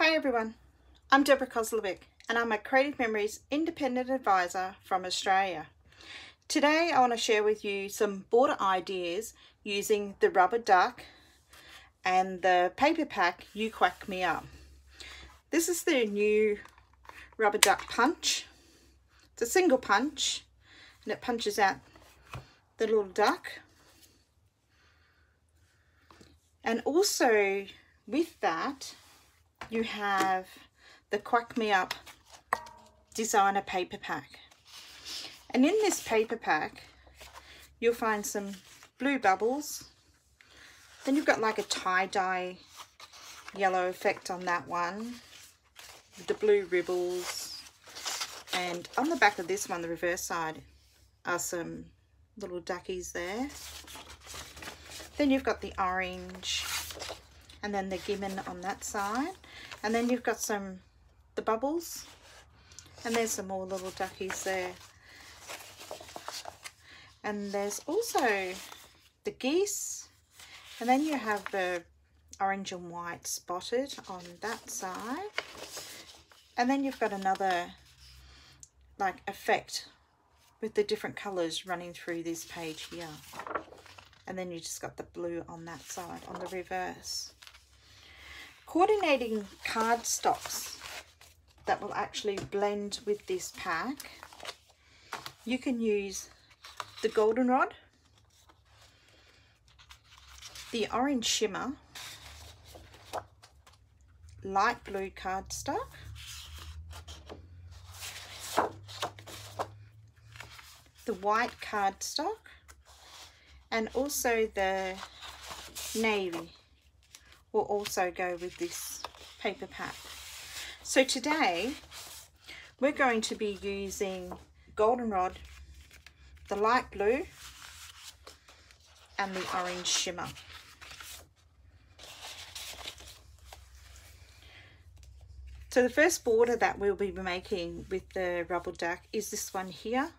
Hey everyone, I'm Deborah Kozlovic and I'm a Creative Memories Independent Advisor from Australia. Today I want to share with you some border ideas using the rubber duck and the paper pack You Quack Me Up. This is the new rubber duck punch. It's a single punch and it punches out the little duck. And also with that you have the Quack Me Up designer paper pack. And in this paper pack you'll find some blue bubbles. Then you've got like a tie-dye yellow effect on that one, the blue ribbles, and on the back of this one, the reverse side, are some little duckies there. Then you've got the orange and then the gibbon on that side, and then you've got the bubbles, and there's some more little duckies there. And there's also the geese, and then you have the orange and white spotted on that side, and then you've got another like effect with the different colors running through this page here, and then you just got the blue on that side on the reverse. Coordinating cardstocks that will actually blend with this pack, you can use the goldenrod, the orange shimmer, light blue cardstock, the white cardstock, and also the navy will also go with this paper pack. So today we're going to be using goldenrod, the light blue, and the orange shimmer. So the first border that we'll be making with the rubber duck is this one here.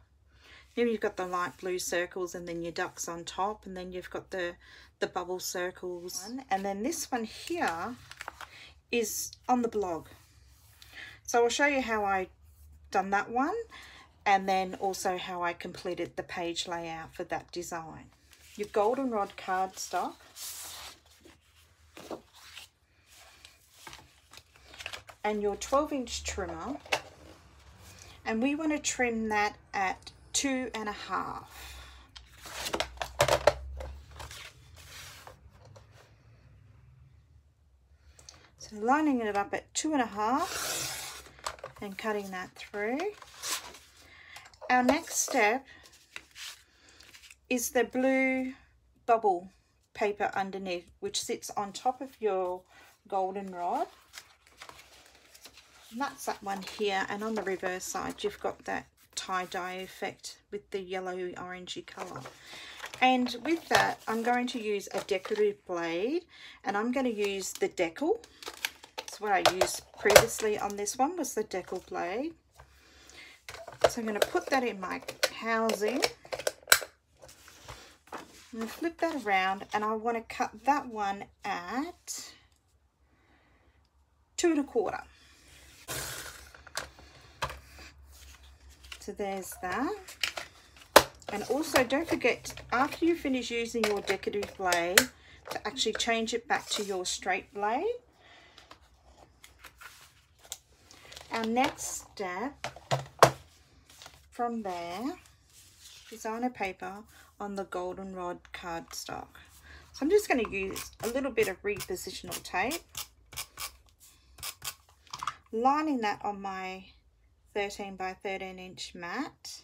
Here you've got the light blue circles and then your ducks on top, and then you've got the bubble circles, and then this one here is on the blog. So I'll show you how I done that one, and then also how I completed the page layout for that design. Your goldenrod cardstock, and your 12-inch trimmer, and we want to trim that at 2.5. So lining it up at 2.5 and cutting that through. Our next step is the blue bubble paper underneath, which sits on top of your goldenrod. And that's that one here, and on the reverse side you've got that tie-dye effect with the yellowy orangey colour. And with that I'm going to use a decorative blade, and I'm going to use the decal. That's what I used previously on this one, was the decal blade. So I'm going to put that in my housing. I'm going to flip that around, and I want to cut that one at 2.25. So there's that. And also don't forget, after you finish using your decorative blade, to actually change it back to your straight blade. Our next step from there, designer paper on the goldenrod cardstock. So I'm just going to use a little bit of repositional tape, lining that on my 13 by 13 inch mat.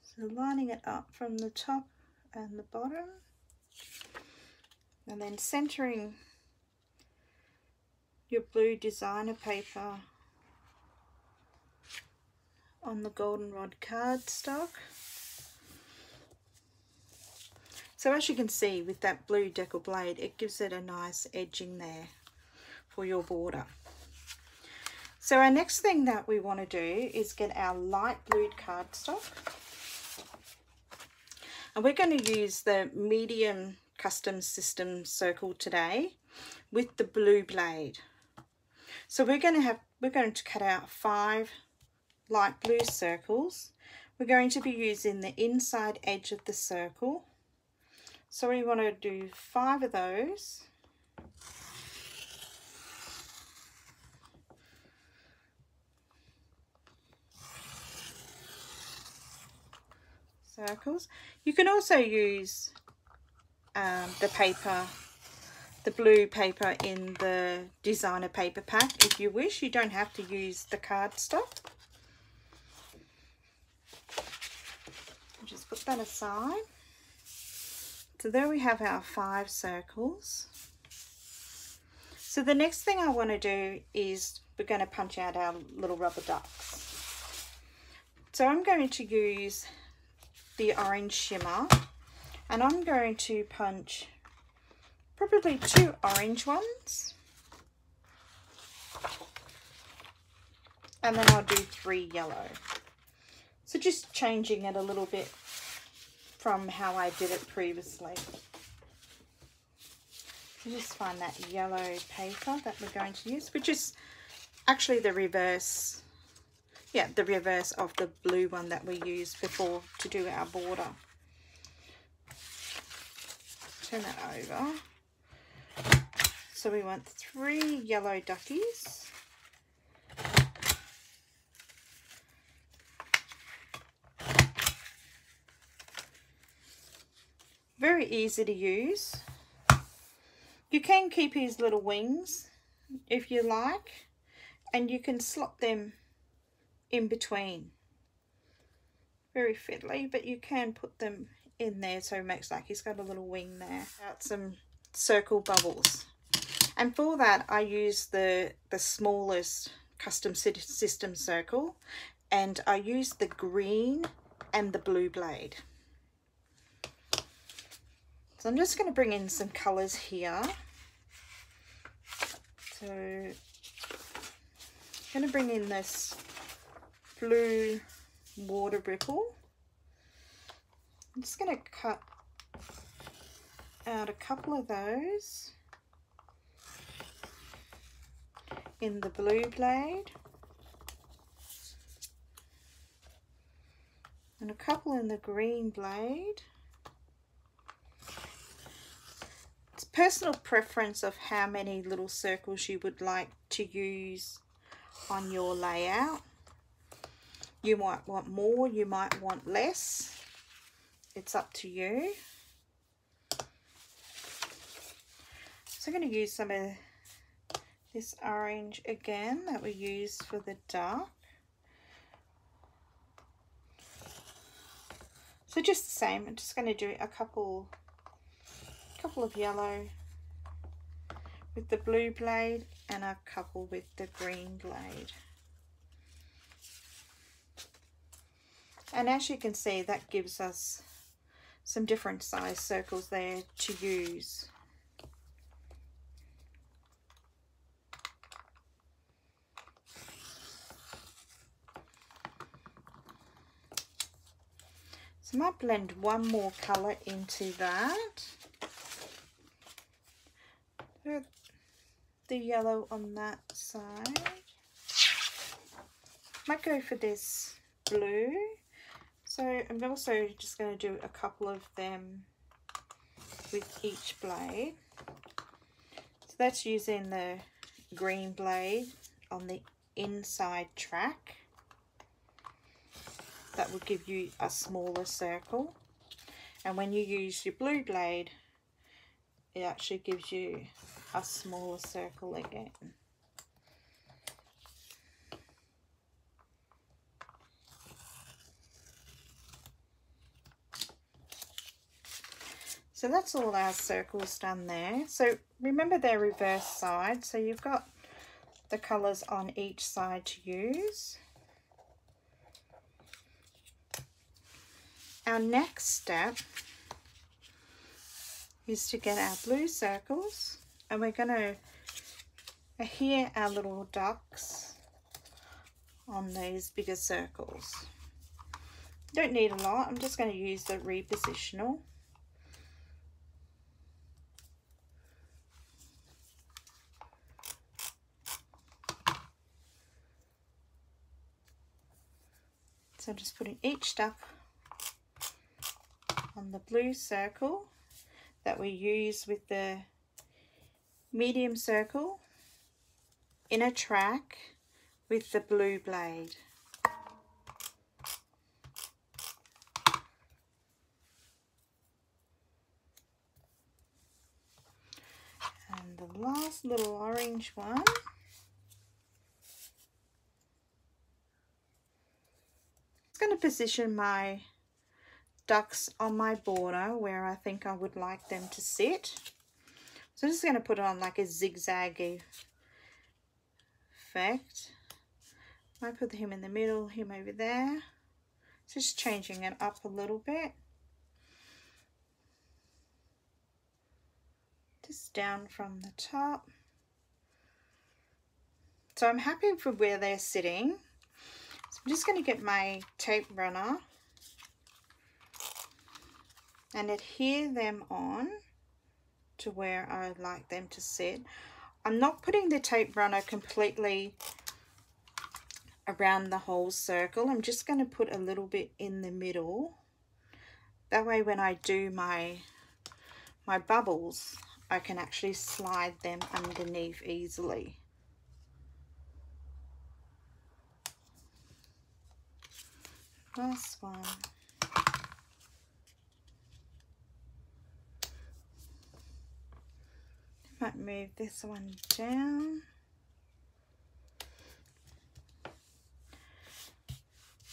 So lining it up from the top and the bottom, and then centering your blue designer paper on the goldenrod cardstock. So as you can see with that blue decal blade, it gives it a nice edging there for your border. So our next thing that we want to do is get our light blue cardstock, and we're going to use the medium custom system circle today with the blue blade. So we're going to cut out 5 light blue circles. We're going to be using the inside edge of the circle. So we want to do 5 of those. Circles. You can also use the paper, the blue paper in the designer paper pack if you wish. You don't have to use the cardstock. Just put that aside. So there we have our 5 circles. So the next thing I want to do is we're going to punch out our little rubber ducks. So I'm going to use the orange shimmer, and I'm going to punch probably 2 orange ones, and then I'll do 3 yellow. So just changing it a little bit from how I did it previously. So just find that yellow paper that we're going to use, which is actually the reverse. Yeah, the reverse of the blue one that we used before to do our border. Turn that over. So we want 3 yellow duckies. Very easy to use. You can keep his little wings if you like, and you can slot them in between. Very fiddly, but you can put them in there so it makes like he's got a little wing there. Got some circle bubbles, and for that I use the smallest custom system circle, and I use the green and the blue blade. So I'm just going to bring in some colours here. So I'm going to bring in this blue water ripple. I'm just going to cut out a couple of those in the blue blade and a couple in the green blade. It's personal preference of how many little circles you would like to use on your layout. You might want more, you might want less. It's up to you. So I'm going to use some of this orange again that we used for the dark. So just the same, I'm just going to do a couple of yellow with the blue blade and a couple with the green blade. And as you can see, that gives us some different size circles there to use. So I might blend one more colour into that. The yellow on that side. Might go for this blue. So I'm also just going to do a couple of them with each blade. So that's using the green blade on the inside track. That will give you a smaller circle. And when you use your blue blade, it actually gives you a smaller circle again. So that's all our circles done there. So remember they're reverse sides, so you've got the colours on each side to use. Our next step is to get our blue circles, and we're going to adhere our little ducks on these bigger circles. Don't need a lot, I'm just going to use the repositional. So I'm just putting each duck on the blue circle that we use with the medium circle in a track with the blue blade. And the last little orange one, I'm going to position my ducks on my border where I think I would like them to sit. So I'm just going to put it on like a zigzag effect. I put him in the middle, him over there. Just changing it up a little bit. Just down from the top. So I'm happy for where they're sitting. So I'm just going to get my tape runner and adhere them on to where I would like them to sit. I'm not putting the tape runner completely around the whole circle. I'm just going to put a little bit in the middle. That way when I do my bubbles, I can actually slide them underneath easily. Last one. Might move this one down.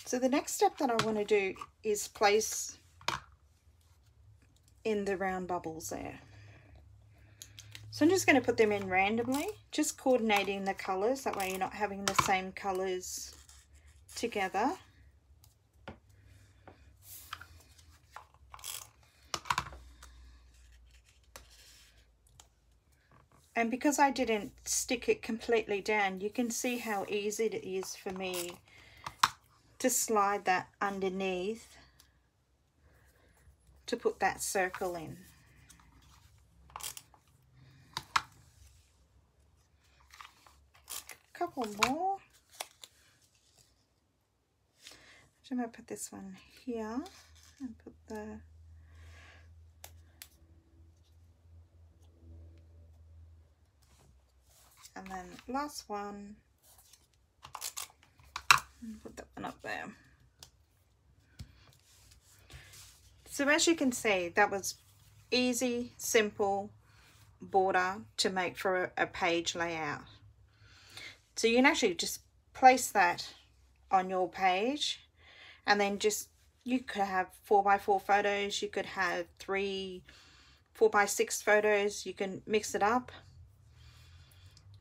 So the next step that I want to do is place in the round bubbles there. So I'm just going to put them in randomly, just coordinating the colours, that way you're not having the same colours together. And because I didn't stick it completely down, you can see how easy it is for me to slide that underneath to put that circle in. A couple more. So I'm going to put this one here and put the and then last one, and put that one up there. So as you can see, that was easy, simple border to make for a page layout. So you can actually just place that on your page, and then just, you could have 4x4 photos, you could have 3 4x6 photos, you can mix it up.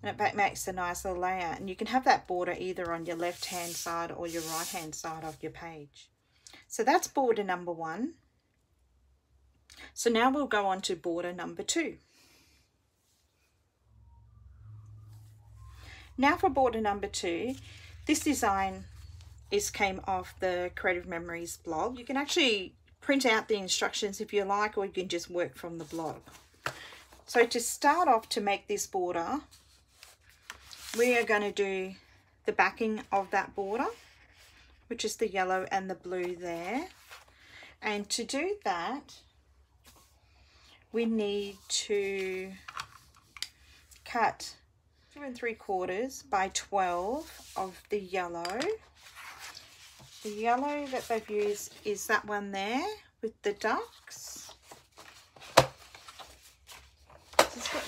And it makes a nice little layout, and you can have that border either on your left hand side or your right hand side of your page. So that's border number 1. So now we'll go on to border number 2. Now for border number 2, this design came off the Creative Memories blog. You can actually print out the instructions if you like, or you can just work from the blog. So to start off, to make this border, we are going to do the backing of that border, which is the yellow and the blue there. And to do that, we need to cut 2 3/4 by 12 of the yellow. The yellow that they've used is that one there with the ducks. Just get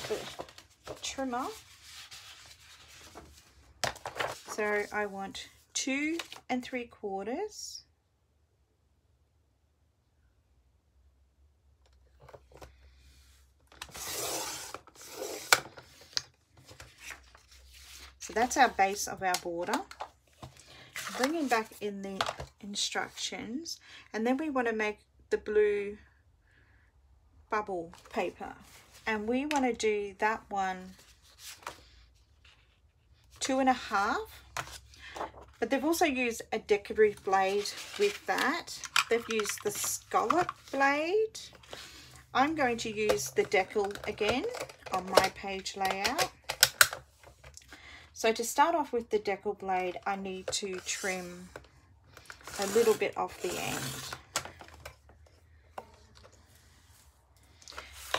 the trimmer. So I want 2 3/4. So that's our base of our border. Bringing back in the instructions, and then we want to make the blue bubble paper, and we want to do that one 2 1/2, but they've also used a decorative blade with that. They've used the scallop blade. I'm going to use the decal again on my page layout. So to start off with the decal blade, I need to trim a little bit off the end.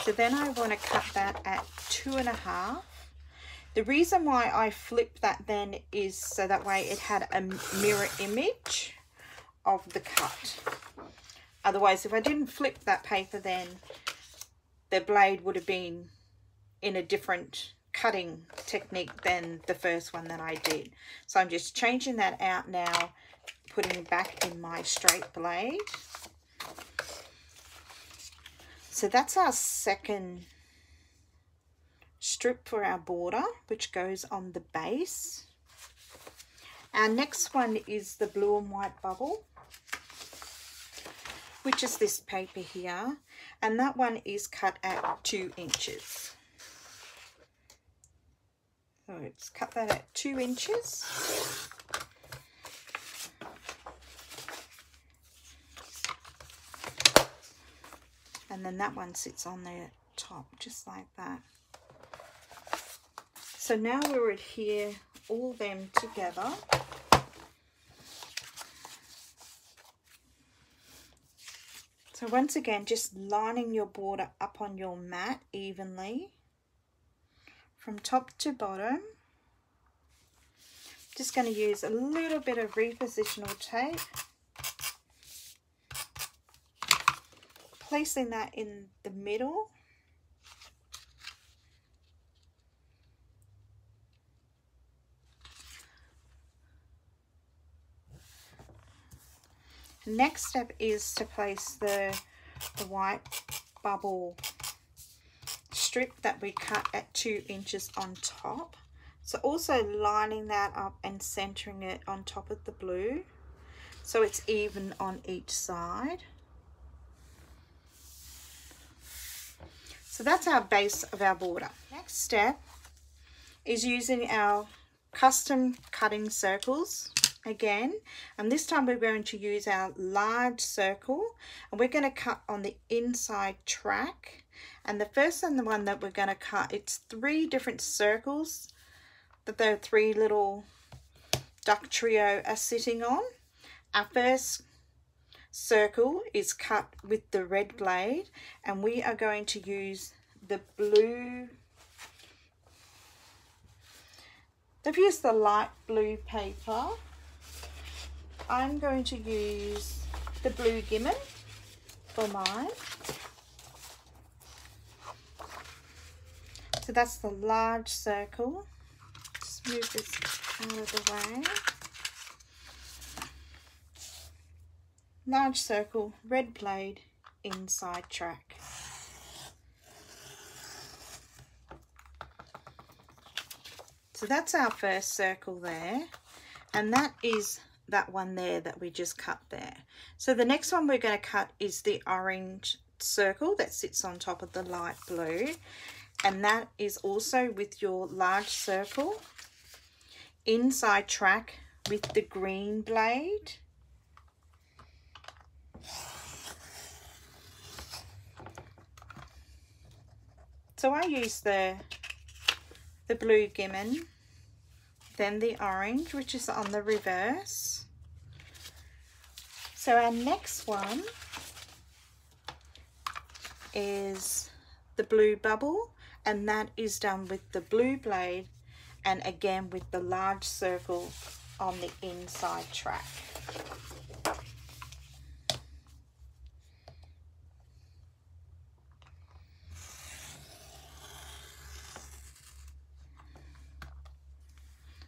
So then I want to cut that at 2.5. The reason why I flipped that then is so that way it had a mirror image of the cut. Otherwise, if I didn't flip that paper, then the blade would have been in a different cutting technique than the first one that I did. So I'm just changing that out now, putting it back in my straight blade. So that's our second strip for our border, which goes on the base. Our next one is the blue and white bubble, which is this paper here, and that one is cut at 2 inches. So let's cut that at 2 inches. And then that one sits on the top, just like that. So now we'll adhere all them together. So once again, just lining your border up on your mat evenly from top to bottom. Just going to use a little bit of repositional tape, placing that in the middle. Next step is to place the white bubble strip that we cut at 2 inches on top. So also lining that up and centering it on top of the blue so it's even on each side. So that's our base of our border. Next step is using our custom cutting circles again, and this time we're going to use our large circle, and we're going to cut on the inside track. And the first and the one that we're going to cut, it's 3 different circles that the 3 little duck trio are sitting on. Our first circle is cut with the red blade, and we are going to use the blue. I've used the light blue paper. I'm going to use the blue Gimmon for mine. So that's the large circle. Just move this out of the way. Large circle, red blade, inside track. So that's our first circle there, and that is that one there that we just cut there. So the next one we're going to cut is the orange circle that sits on top of the light blue, and that is also with your large circle, inside track with the green blade. So I use the blue Gimmon, then the orange, which is on the reverse. So our next one is the blue bubble, and that is done with the blue blade, and again with the large circle on the inside track.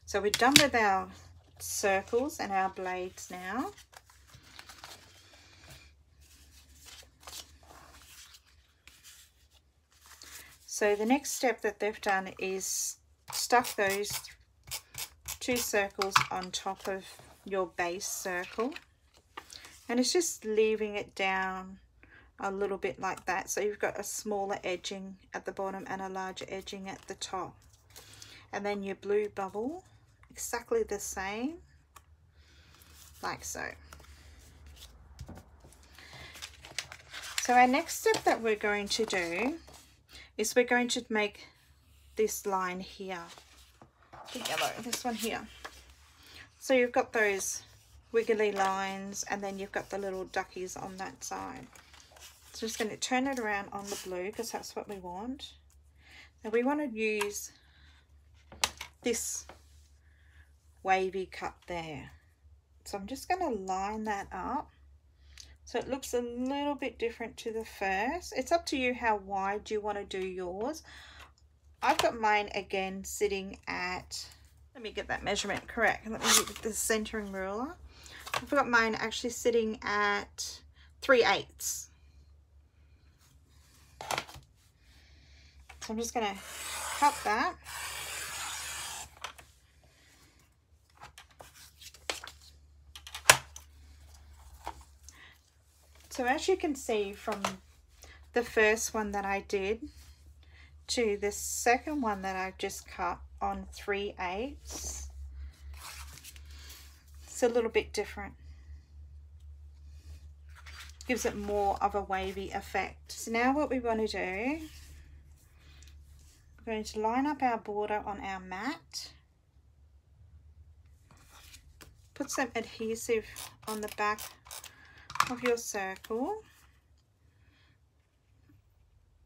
So we're done with our circles and our blades now. So the next step that they've done is stuck those 2 circles on top of your base circle, and it's just leaving it down a little bit like that. So you've got a smaller edging at the bottom and a larger edging at the top. And then your blue bubble, exactly the same, like so. So our next step that we're going to do is we're going to make this line here, the yellow, this one here. So you've got those wiggly lines, and then you've got the little duckies on that side. So just going to turn it around on the blue because that's what we want. Now we want to use this wavy cut there. So I'm just going to line that up so it looks a little bit different to the first. It's up to you how wide you want to do yours. I've got mine again sitting at, let me get that measurement correct. Let me get the centering ruler. I've got mine actually sitting at 3/8. So I'm just going to cut that. So as you can see from the first one that I did to the second one that I've just cut on 3/8, it's a little bit different. Gives it more of a wavy effect. So now what we want to do, we're going to line up our border on our mat. Put some adhesive on the back of your circle,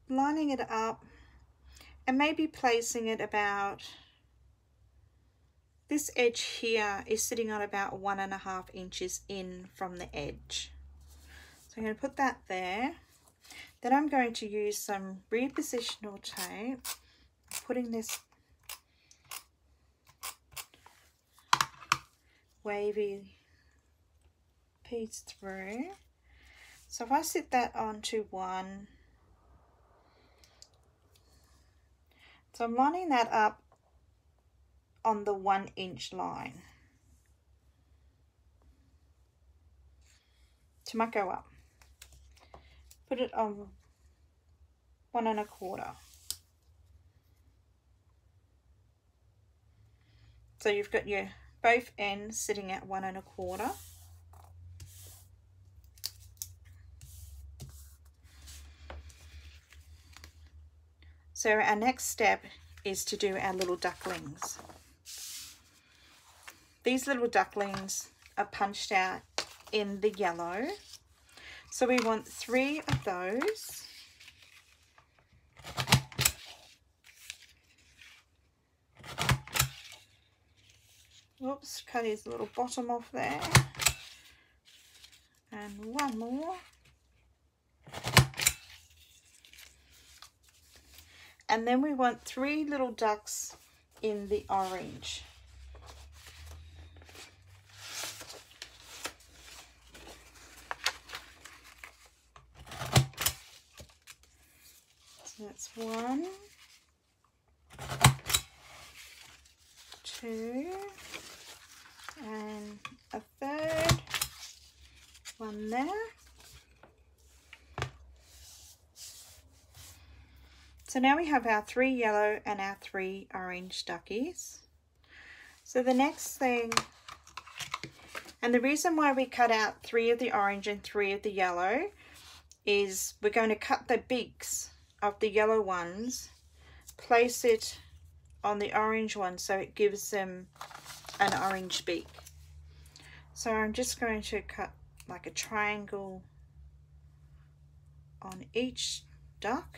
lining it up and maybe placing it about, this edge here is sitting on about 1.5 inches in from the edge. So I'm going to put that there. Then I'm going to use some repositional tape, putting this wavy piece through. So if I sit that onto one, so I'm lining that up on the 1 inch line. So I might go up. Put it on 1 1/4. So you've got your both ends sitting at 1 1/4. So our next step is to do our little ducklings. These little ducklings are punched out in the yellow. So we want 3 of those. Oops, cut his little bottom off there. And 1 more. And then we want 3 little ducks in the orange. So that's 1, 2, and a third one there. So now we have our 3 yellow and our 3 orange duckies. So the next thing, and the reason why we cut out 3 of the orange and 3 of the yellow is we're going to cut the beaks of the yellow ones, place it on the orange one so it gives them an orange beak. So I'm just going to cut like a triangle on each duck.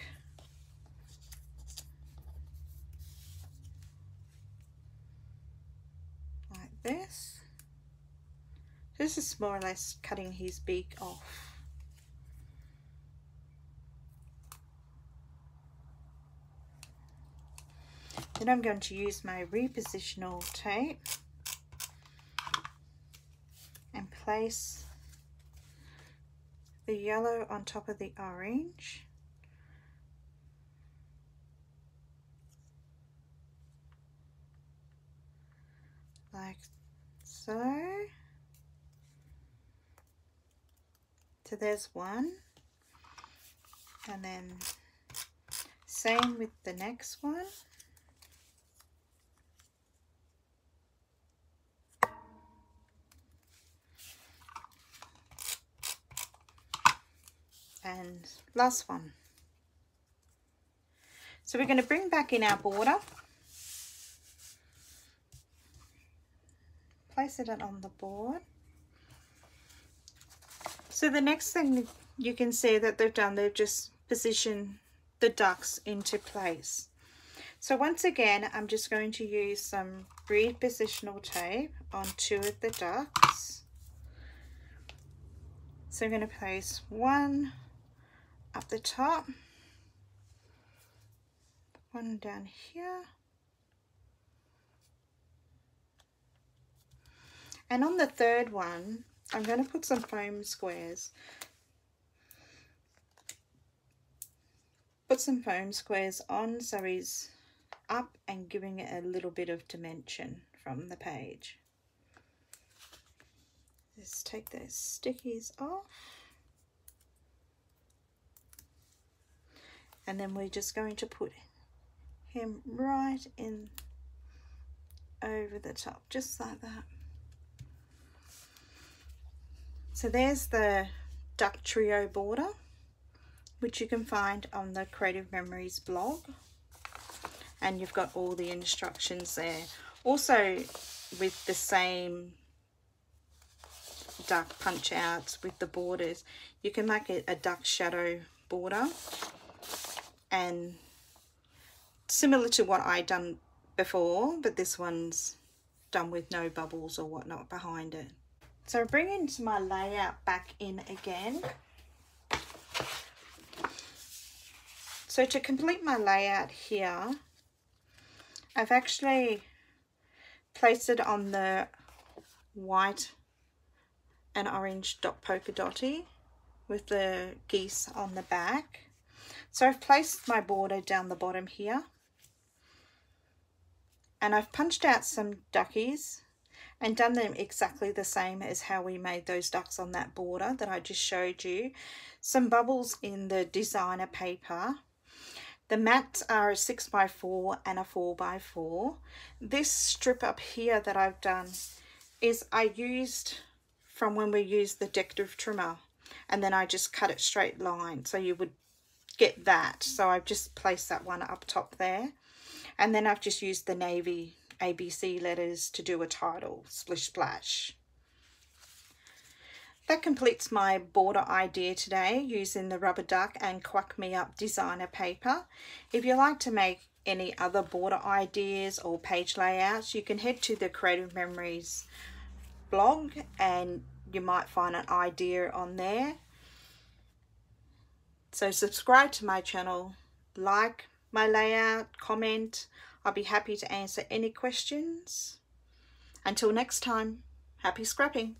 Like this. This is more or less cutting his beak off. Then I'm going to use my repositional tape and place the yellow on top of the orange. Like so. So there's one. And then same with the next one. And last one. So we're going to bring back in our border, place it on the board, So the next thing you can see that they've done, they've just positioned the ducks into place. So once again, I'm just going to use some repositional tape on 2 of the ducks. So I'm going to place one up the top, one down here, and on the third one I'm going to put some foam squares. Put some foam squares on so he's up and giving it a little bit of dimension from the page. Just take those stickies off, and then we're just going to put him right in over the top, just like that. So there's the duck trio border, which you can find on the Creative Memories blog, and you've got all the instructions there. Also with the same duck punch outs with the borders, you can make it a duck shadow border, and similar to what I done before, but this one's done with no bubbles or whatnot behind it. So bringing my layout back in again. So to complete my layout here, I've actually placed it on the white and orange dot polka dotty with the geese on the back. So I've placed my border down the bottom here, and I've punched out some duckies and done them exactly the same as how we made those ducks on that border that I just showed you. Some bubbles in the designer paper. The mats are a 6x4 and a 4x4. This strip up here that I've done is I used from when we used the decorative trimmer, and then I just cut it straight line so you would get that. So I've just placed that one up top there, and then I've just used the navy ABC letters to do a title, Splish-Splash. That completes my border idea today using the rubber duck and Quack Me Up designer paper. If you like to make any other border ideas or page layouts, you can head to the Creative Memories blog and you might find an idea on there. So subscribe to my channel, like my layout, comment. I'll be happy to answer any questions. Until next time, happy scrapping.